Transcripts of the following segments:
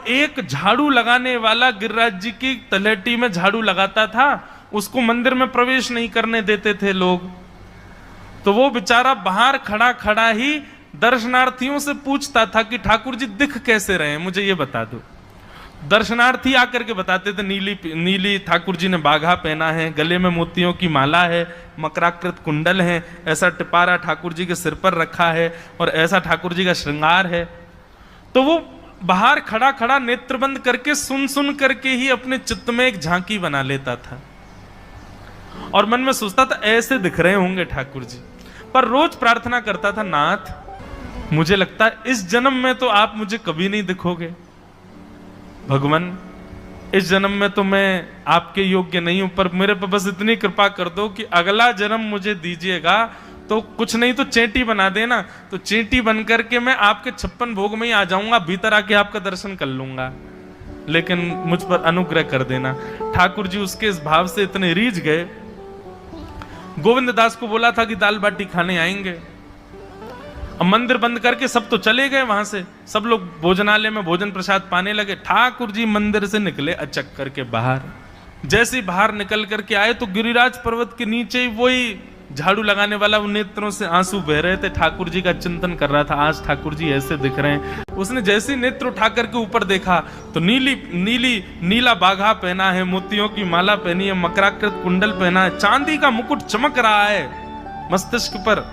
एक झाड़ू लगाने वाला गिरिराज जी की तलहटी में झाड़ू लगाता था, उसको मंदिर में प्रवेश नहीं करने देते थे लोग। तो वो बेचारा बाहर खड़ा खड़ा ही दर्शनार्थियों से पूछता था कि ठाकुर जी दिख कैसे रहे हैं, मुझे ये बता दो। दर्शनार्थी आकर के बताते थे नीली ठाकुर जी ने बाघा पहना है, गले में मोतियों की माला है, मकराकृत कुंडल है, ऐसा टिपारा ठाकुर जी के सिर पर रखा है और ऐसा ठाकुर जी का श्रृंगार है। तो वो बाहर खड़ा खड़ा नेत्र बंद करके सुन सुन करके ही अपने चित्त में एक झांकी बना लेता था और मन में सोचता था ऐसे दिख रहे होंगे ठाकुर जी। पर रोज प्रार्थना करता था, नाथ मुझे लगता है इस जन्म में तो आप मुझे कभी नहीं दिखोगे, भगवान इस जन्म में तो मैं आपके योग्य नहीं हूं, पर मेरे पर बस इतनी कृपा कर दो कि अगला जन्म मुझे दीजिएगा तो कुछ नहीं तो चेंटी बना देना, तो चेंटी बन करके मैं आपके 56 भोग में ही आ जाऊंगा, भीतर आके आपका दर्शन कर लूंगा, लेकिन मुझ पर अनुग्रह कर देना। ठाकुर जी उसके इस भाव से इतने रीझ गए। गोविंद दास को बोला था कि दाल बाटी खाने आएंगे, अब मंदिर बंद करके सब तो चले गए वहां से, सब लोग भोजनालय में भोजन प्रसाद पाने लगे। ठाकुर जी मंदिर से निकले अचक करके बाहर। जैसे ही बाहर निकल करके आए तो गिरिराज पर्वत के नीचे ही वही झाड़ू लगाने वाला उन नेत्रों से आंसू बह रहे थे, ठाकुर जी का चिंतन कर रहा था, आज ठाकुर जी ऐसे दिख रहे हैं। उसने जैसे ही नेत्र उठा करके ऊपर देखा तो नीला बाघा पहना है, मोतियों की माला पहनी है, मकराकृत कुंडल पहना है, चांदी का मुकुट चमक रहा है मस्तिष्क पर,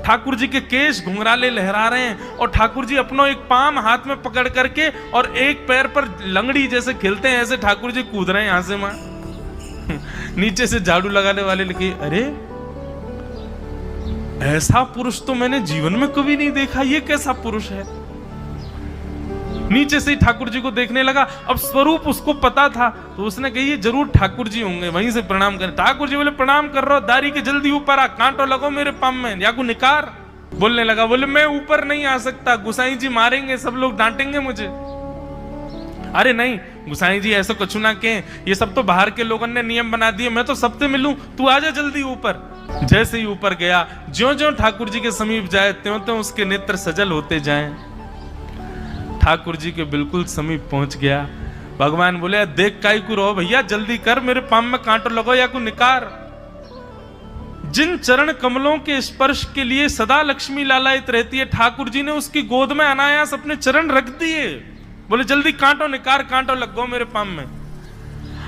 ठाकुर जी के केश घुंघराले लहरा रहे हैं और ठाकुर जी अपना एक पाम हाथ में पकड़ करके और एक पैर पर लंगड़ी जैसे खेलते हैं ऐसे ठाकुर जी कूद रहे हैं यहां से वहां। नीचे से झाड़ू लगाने वाले लिखे, अरे ऐसा पुरुष तो मैंने जीवन में कभी नहीं देखा, ये कैसा पुरुष है। नीचे से ही ठाकुर जी को देखने लगा। अब स्वरूप उसको पता था तो उसने कही ये जरूर ठाकुर जी होंगे, वहीं से प्रणाम करें। ठाकुर जी बोले प्रणाम कर रहा हूं, दारी के जल्दी ऊपर आ, कांटो लगो मेरे पाम में, या को निकार। बोलने लगा, बोले मैं ऊपर नहीं आ सकता, गुसाई जी मारेंगे, सब लोग डांटेंगे मुझे। अरे नहीं गुसाई जी ऐसा कुछ ना के, ये सब तो बाहर के लोगों ने नियम बना दिए, मैं तो सबसे मिलूं, तू आजा जल्दी ऊपर। जैसे ही ऊपर गया, ज्यों-ज्यों ठाकुर जी के समीप जाए त्यों-त्यों उसके नेत्र सजल होते जाएं। ठाकुर जी के बिल्कुल समीप पहुंच गया। भगवान बोले देख काई को रहो भैया, जल्दी कर, मेरे पाम में कांटो लगो या को निकार। जिन चरण कमलों के स्पर्श के लिए सदा लक्ष्मी लालायित रहती है, ठाकुर जी ने उसकी गोद में अनायास अपने चरण रख दिए। बोले जल्दी कांटो निकार, कांटो लगो मेरे पाम में।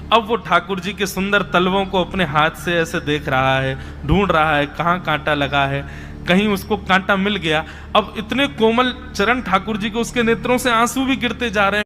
अब वो ठाकुर जी के सुंदर तलवों को अपने हाथ से ऐसे देख रहा है, ढूंढ रहा है कहां कांटा लगा है, कहीं उसको कांटा मिल गया। अब इतने कोमल चरण ठाकुर जी के, उसके नेत्रों से आंसू भी गिरते जा रहे हैं।